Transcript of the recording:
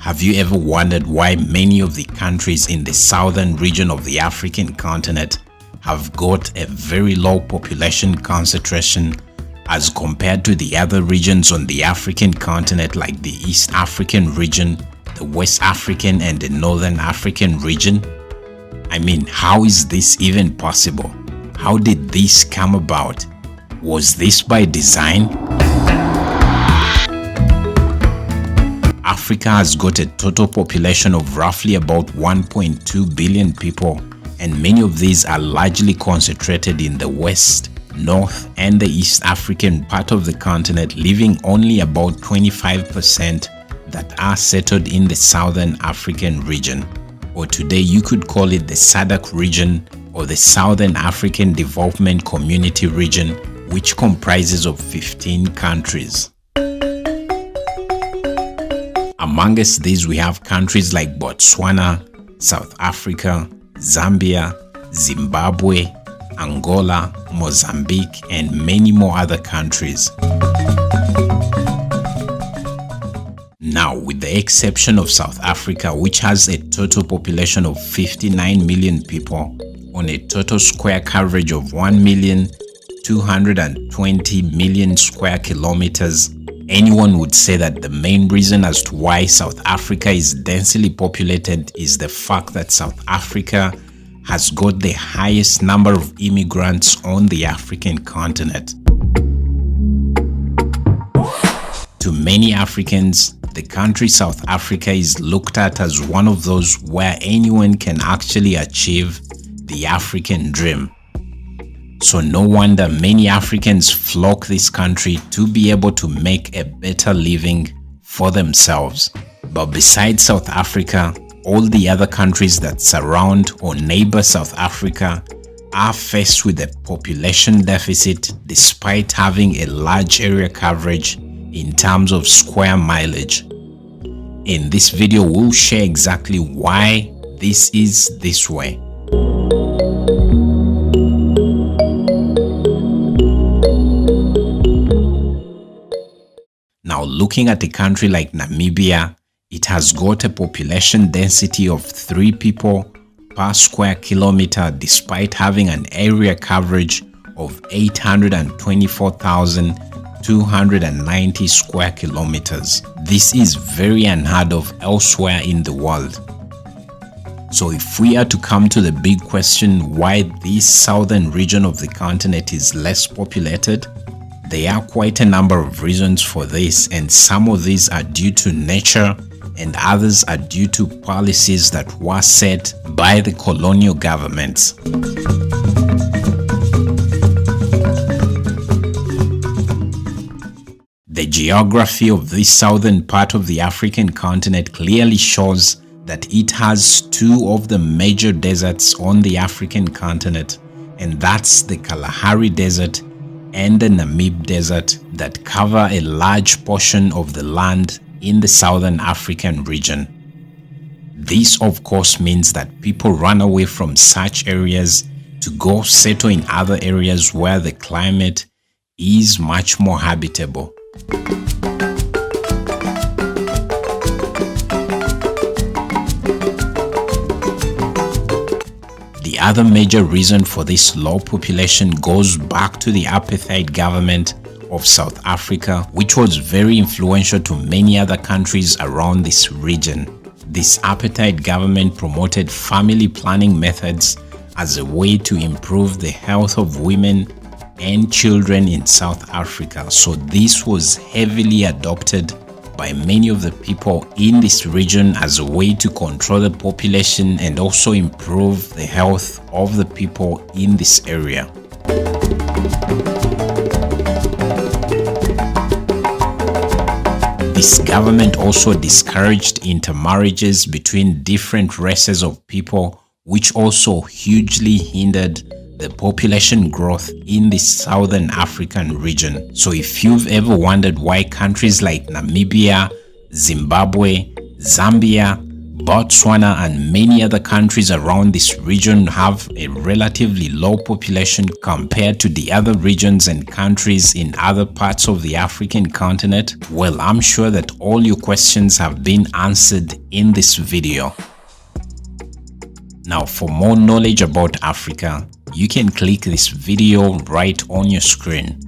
Have you ever wondered why many of the countries in the southern region of the African continent have got a very low population concentration as compared to the other regions on the African continent like the East African region, the West African and the Northern African region? I mean, how is this even possible? How did this come about? Was this by design? Africa has got a total population of roughly about 1.2 billion people, and many of these are largely concentrated in the West, North and the East African part of the continent, leaving only about 25% that are settled in the Southern African region, or today you could call it the SADC region or the Southern African Development Community region, which comprises of 15 countries. Amongst these we have countries like Botswana, South Africa, Zambia, Zimbabwe, Angola, Mozambique, and many more other countries. Now, with the exception of South Africa, which has a total population of 59 million people on a total square coverage of 1,220,000,000 square kilometers, anyone would say that the main reason as to why South Africa is densely populated is the fact that South Africa has got the highest number of immigrants on the African continent. To many Africans, the country South Africa is looked at as one of those where anyone can actually achieve the African dream. So no wonder many Africans flock this country to be able to make a better living for themselves. But besides South Africa, all the other countries that surround or neighbor South Africa are faced with a population deficit despite having a large area coverage in terms of square mileage. In this video, we'll share exactly why this is this way. Now, looking at a country like Namibia, it has got a population density of 3 people per square kilometer despite having an area coverage of 824,290 square kilometers. This is very unheard of elsewhere in the world. So if we are to come to the big question why this southern region of the continent is less populated, there are quite a number of reasons for this, and some of these are due to nature and others are due to policies that were set by the colonial governments. The geography of this southern part of the African continent clearly shows that it has 2 of the major deserts on the African continent, and that's the Kalahari Desert and the Namib Desert that cover a large portion of the land in the southern African region. This of course means that people run away from such areas to go settle in other areas where the climate is much more habitable. The other major reason for this low population goes back to the apartheid government of South Africa, which was very influential to many other countries around this region. This apartheid government promoted family planning methods as a way to improve the health of women and children in South Africa. So this was heavily adopted by many of the people in this region as a way to control the population and also improve the health of the people in this area. This government also discouraged intermarriages between different races of people, which also hugely hindered the population growth in the southern African region. So if you've ever wondered why countries like Namibia, Zimbabwe, Zambia, Botswana and many other countries around this region have a relatively low population compared to the other regions and countries in other parts of the African continent? Well, I'm sure that all your questions have been answered in this video. Now, for more knowledge about Africa, you can click this video right on your screen.